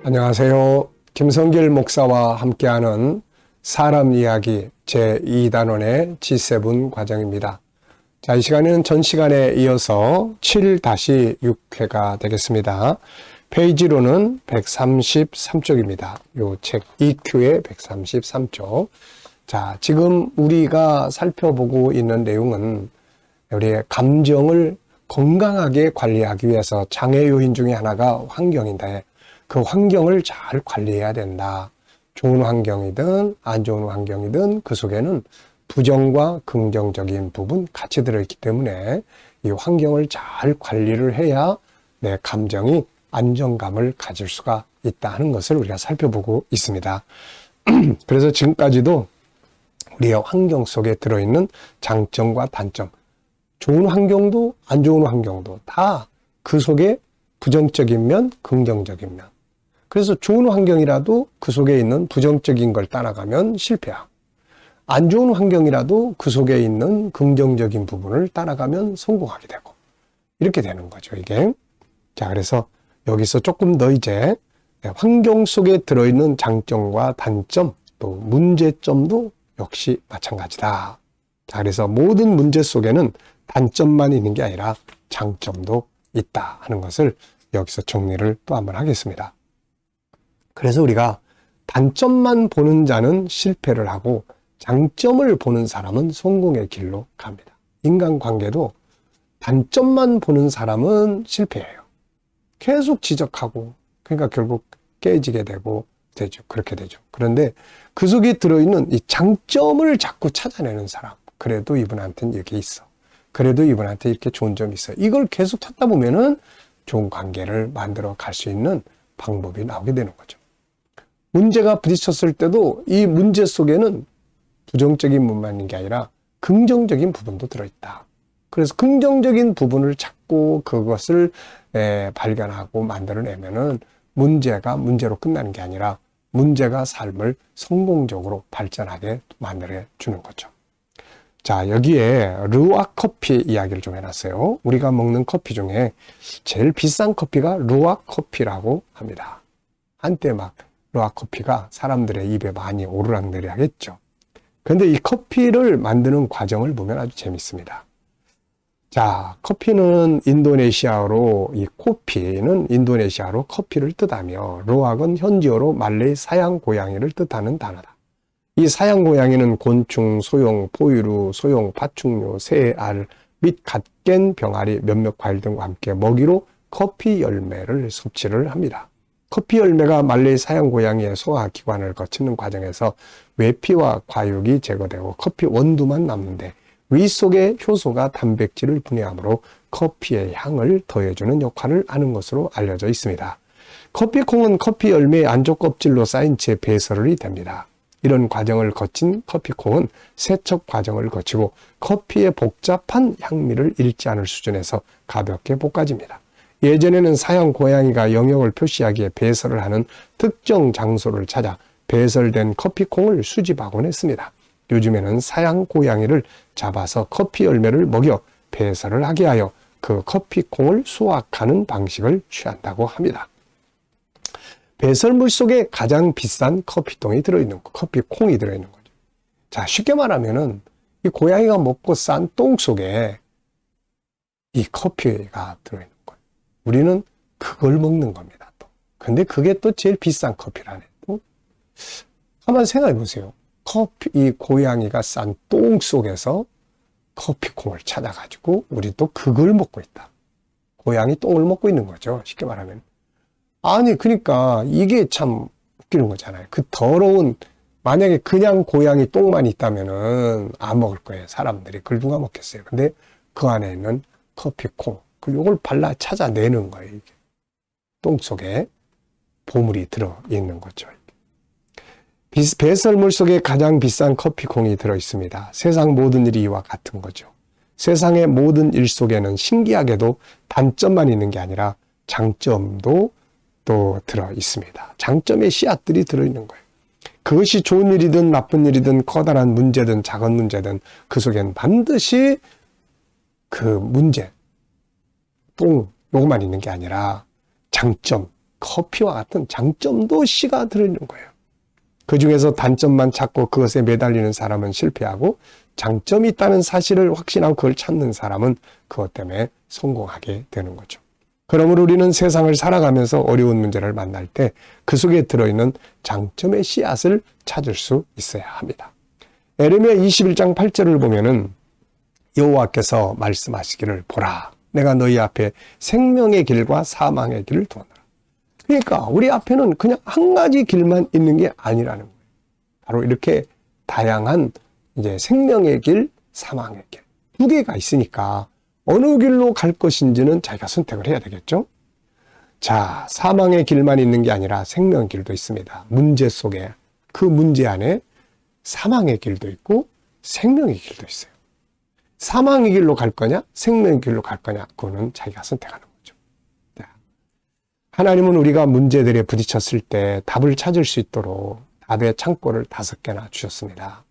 안녕하세요. 김성길 목사와 함께하는 사람 이야기 제2단원의 G7 과정입니다. 자, 이 시간에는 전 시간에 이어서 7-6회가 되겠습니다. 페이지로는 133쪽입니다. 요 책 EQ의 133쪽. 자, 지금 우리가 살펴보고 있는 내용은 우리의 감정을 건강하게 관리하기 위해서 장애 요인 중에 하나가 환경인데 그 환경을 잘 관리해야 된다. 좋은 환경이든 안 좋은 환경이든 그 속에는 부정과 긍정적인 부분 같이 들어있기 때문에 이 환경을 잘 관리를 해야 내 감정이 안정감을 가질 수가 있다 하는 것을 우리가 살펴보고 있습니다. 그래서 지금까지도 우리의 환경 속에 들어있는 장점과 단점, 좋은 환경도 안 좋은 환경도 다 그 속에 부정적인 면, 긍정적인 면. 그래서 좋은 환경이라도 그 속에 있는 부정적인 걸 따라가면 실패하고, 안 좋은 환경이라도 그 속에 있는 긍정적인 부분을 따라가면 성공하게 되고, 이렇게 되는 거죠, 이게. 자, 그래서 여기서 조금 더 이제 환경 속에 들어있는 장점과 단점, 또 문제점도 역시 마찬가지다. 자, 그래서 모든 문제 속에는 단점만 있는 게 아니라 장점도 있다 하는 것을 여기서 정리를 또 한번 하겠습니다. 그래서 우리가 단점만 보는 자는 실패를 하고 장점을 보는 사람은 성공의 길로 갑니다. 인간관계도 단점만 보는 사람은 실패해요. 계속 지적하고, 그러니까 결국 깨지게 되고 되죠. 그렇게 되죠. 그런데 그 속에 들어있는 이 장점을 자꾸 찾아내는 사람, 그래도 이분한테는 이게 있어. 그래도 이분한테 이렇게 좋은 점이 있어. 이걸 계속 찾다 보면은 좋은 관계를 만들어 갈 수 있는 방법이 나오게 되는 거죠. 문제가 부딪혔을 때도 이 문제 속에는 부정적인 부분만 있는 게 아니라 긍정적인 부분도 들어있다. 그래서 긍정적인 부분을 찾고 그것을 발견하고 만들어내면은 문제가 문제로 끝나는 게 아니라 문제가 삶을 성공적으로 발전하게 만들어 주는 거죠. 자, 여기에 루아 커피 이야기를 좀 해놨어요. 우리가 먹는 커피 중에 제일 비싼 커피가 루아 커피라고 합니다. 한때 막 루아 커피가 사람들의 입에 많이 오르락내리락 그런데 이 커피를 만드는 과정을 보면 아주 재밌습니다. 자, 커피는 인도네시아어로, 이 코피는 인도네시아로 커피를 뜻하며 루악은 현지어로 말레이 사양 고양이를 뜻하는 단어다. 이 사양 고양이는 곤충, 소용, 포유류, 소용, 파충류, 새, 알, 및 갓깬 병아리, 몇몇 과일 등과 함께 먹이로 커피 열매를 섭취를 합니다. 커피 열매가 말레이 사양 고양이의 소화기관을 거치는 과정에서 외피와 과육이 제거되고 커피 원두만 남는데 위 속의 효소가 단백질을 분해하므로 커피의 향을 더해주는 역할을 하는 것으로 알려져 있습니다. 커피콩은 커피 열매의 안쪽 껍질로 쌓인 채 배설이 됩니다. 이런 과정을 거친 커피콩은 세척 과정을 거치고 커피의 복잡한 향미를 잃지 않을 수준에서 가볍게 볶아집니다. 예전에는 사양 고양이가 영역을 표시하기에 배설을 하는 특정 장소를 찾아 배설된 커피콩을 수집하곤 했습니다. 요즘에는 사양 고양이를 잡아서 커피 열매를 먹여 배설을 하게 하여 그 커피콩을 수확하는 방식을 취한다고 합니다. 배설물 속에 가장 비싼 커피콩이 들어있는 거죠. 자, 쉽게 말하면은 이 고양이가 먹고 싼 똥 속에 이 커피가 들어있는 거예요. 우리는 그걸 먹는 겁니다. 또. 근데 그게 또 제일 비싼 커피라네. 또 한번 생각해 보세요. 이 고양이가 싼 똥 속에서 커피콩을 찾아가지고 우리 또 그걸 먹고 있다. 고양이 똥을 먹고 있는 거죠. 쉽게 말하면. 아니, 그러니까 이게 참 웃기는 거잖아요. 그 더러운, 만약에 그냥 고양이 똥만 있다면은 안 먹을 거예요. 사람들이. 그걸 누가 먹겠어요. 근데 그 안에 있는 커피콩, 요걸 발라 찾아내는 거예요. 이게. 똥 속에 보물이 들어있는 거죠. 배설물 속에 가장 비싼 커피콩이 들어있습니다. 세상 모든 일이 이와 같은 거죠. 세상의 모든 일 속에는 신기하게도 단점만 있는 게 아니라 장점도 또 들어있습니다. 장점의 씨앗들이 들어있는 거예요. 그것이 좋은 일이든 나쁜 일이든 커다란 문제든 작은 문제든 그 속엔 반드시 그 문제, 똥, 요것만 있는 게 아니라 장점, 커피와 같은 장점도 C가 들어있는 거예요. 그 중에서 단점만 찾고 그것에 매달리는 사람은 실패하고 장점이 있다는 사실을 확신하고 그걸 찾는 사람은 그것 때문에 성공하게 되는 거죠. 그러므로 우리는 세상을 살아가면서 어려운 문제를 만날 때 그 속에 들어있는 장점의 씨앗을 찾을 수 있어야 합니다. 에레미야 21장 8절을 보면은 여호와께서 말씀하시기를 보라, 내가 너희 앞에 생명의 길과 사망의 길을 두었노라. 그러니까 우리 앞에는 그냥 한 가지 길만 있는 게 아니라는 거예요. 바로 이렇게 다양한 이제 생명의 길, 사망의 길, 두 개가 있으니까 어느 길로 갈 것인지는 자기가 선택을 해야 되겠죠. 자, 사망의 길만 있는 게 아니라 생명의 길도 있습니다. 문제 속에, 그 문제 안에 사망의 길도 있고 생명의 길도 있어요. 사망의 길로 갈 거냐, 생명의 길로 갈 거냐, 그거는 자기가 선택하는 거죠. 하나님은 우리가 문제들에 부딪혔을 때 답을 찾을 수 있도록 답의 창고를 5개나 주셨습니다.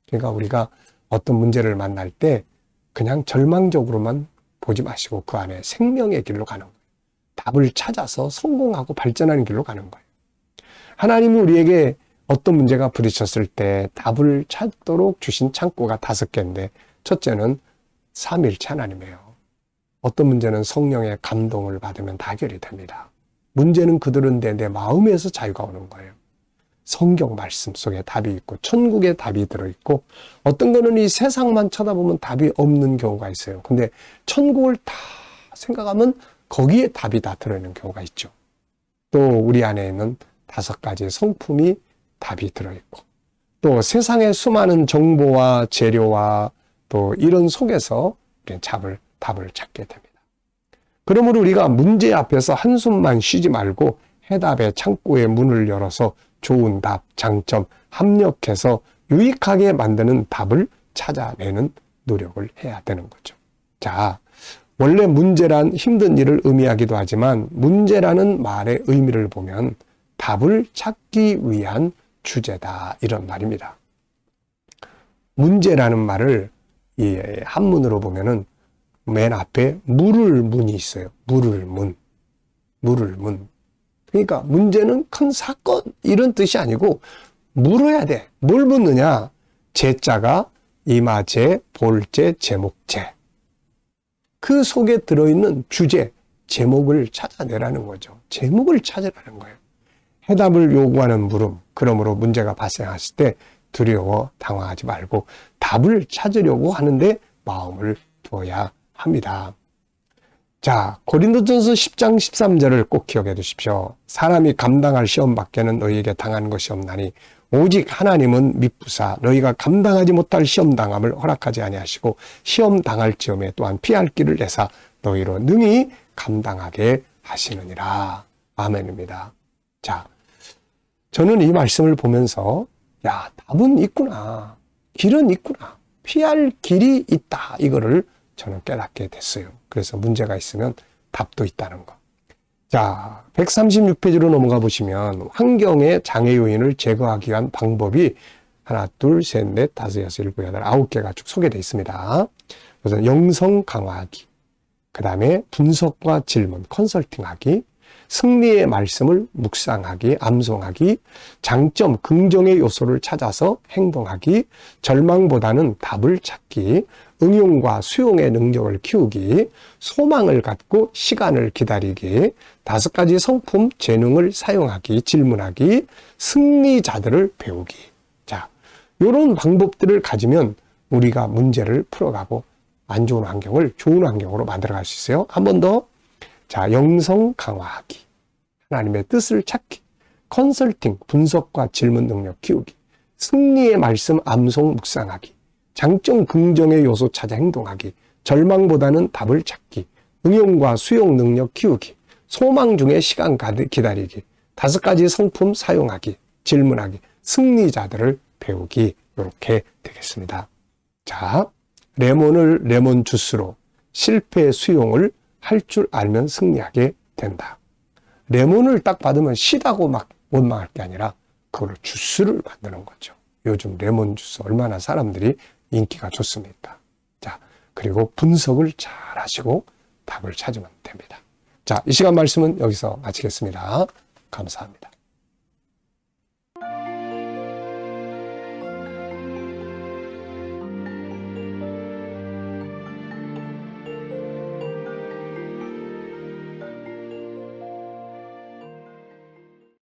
그러니까 우리가 어떤 문제를 만날 때 그냥 절망적으로만 보지 마시고 그 안에 생명의 길로 가는 거예요. 답을 찾아서 성공하고 발전하는 길로 가는 거예요. 하나님은 우리에게 어떤 문제가 부딪혔을 때 답을 찾도록 주신 창고가 5개인데 첫째는 삼위일체 하나님이에요. 어떤 문제는 성령의 감동을 받으면 다 해결이 됩니다. 문제는 그들은데 내 마음에서 자유가 오는 거예요. 성경 말씀 속에 답이 있고 천국에 답이 들어있고 어떤 거는 이 세상만 쳐다보면 답이 없는 경우가 있어요. 근데 천국을 다 생각하면 거기에 답이 다 들어있는 경우가 있죠. 또 우리 안에 있는 5가지 성품이 답이 들어있고 또 세상의 수많은 정보와 재료와 또 이런 속에서 우리는 답을 찾게 됩니다. 그러므로 우리가 문제 앞에서 한숨만 쉬지 말고 해답의 창고의 문을 열어서 좋은 답, 장점, 합력해서 유익하게 만드는 답을 찾아내는 노력을 해야 되는 거죠. 자, 원래 문제란 힘든 일을 의미하기도 하지만 문제라는 말의 의미를 보면 답을 찾기 위한 주제다, 이런 말입니다. 문제라는 말을 이 한문으로 보면은 맨 앞에 물을 문이 있어요. 물을 문. 그러니까 문제는 큰 사건 이런 뜻이 아니고 물어야 돼. 뭘 묻느냐? 제자가 이마제, 볼제, 제목제. 그 속에 들어있는 주제, 제목을 찾아내라는 거죠. 제목을 찾으라는 거예요. 해답을 요구하는 물음. 그러므로 문제가 발생했을 때 두려워 당황하지 말고 답을 찾으려고 하는데 마음을 두어야 합니다. 자, 고린도전서 10장 13절을 꼭 기억해 두십시오. 사람이 감당할 시험 밖에는 너희에게 당한 것이 없나니 오직 하나님은 미쁘사 너희가 감당하지 못할 시험 당함을 허락하지 아니하시고 시험 당할 즈음에 또한 피할 길을 내사 너희로 능히 감당하게 하시느니라. 아멘입니다. 자, 저는 이 말씀을 보면서 야, 답은 있구나. 길은 있구나. 피할 길이 있다. 이거를 저는 깨닫게 됐어요. 그래서 문제가 있으면 답도 있다는 거. 자, 136페이지로 넘어가 보시면 환경의 장애 요인을 제거하기 위한 방법이 하나, 둘, 셋, 넷, 다섯, 여섯, 일곱, 여덟, 9개가 쭉 소개되어 있습니다. 그래서 영성 강화하기, 그 다음에 분석과 질문, 컨설팅하기, 승리의 말씀을 묵상하기, 암송하기, 장점, 긍정의 요소를 찾아서 행동하기, 절망보다는 답을 찾기, 응용과 수용의 능력을 키우기, 소망을 갖고 시간을 기다리기, 5가지 성품, 재능을 사용하기, 질문하기, 승리자들을 배우기. 자, 이런 방법들을 가지면 우리가 문제를 풀어가고 안 좋은 환경을 좋은 환경으로 만들어갈 수 있어요. 한 번 더. 자, 영성 강화하기, 하나님의 뜻을 찾기, 컨설팅, 분석과 질문 능력 키우기, 승리의 말씀 암송 묵상하기, 장점 긍정의 요소 찾아 행동하기, 절망보다는 답을 찾기, 응용과 수용 능력 키우기, 소망 중에 시간 기다리기, 5가지 성품 사용하기, 질문하기, 승리자들을 배우기, 이렇게 되겠습니다. 자, 레몬을 레몬 주스로 실패 수용을 할 줄 알면 승리하게 된다. 레몬을 딱 받으면 시다고 막 원망할 게 아니라 그걸 주스를 만드는 거죠. 요즘 레몬 주스 얼마나 사람들이 인기가 좋습니까? 자, 그리고 분석을 잘 하시고 답을 찾으면 됩니다. 자, 이 시간 말씀은 여기서 마치겠습니다. 감사합니다.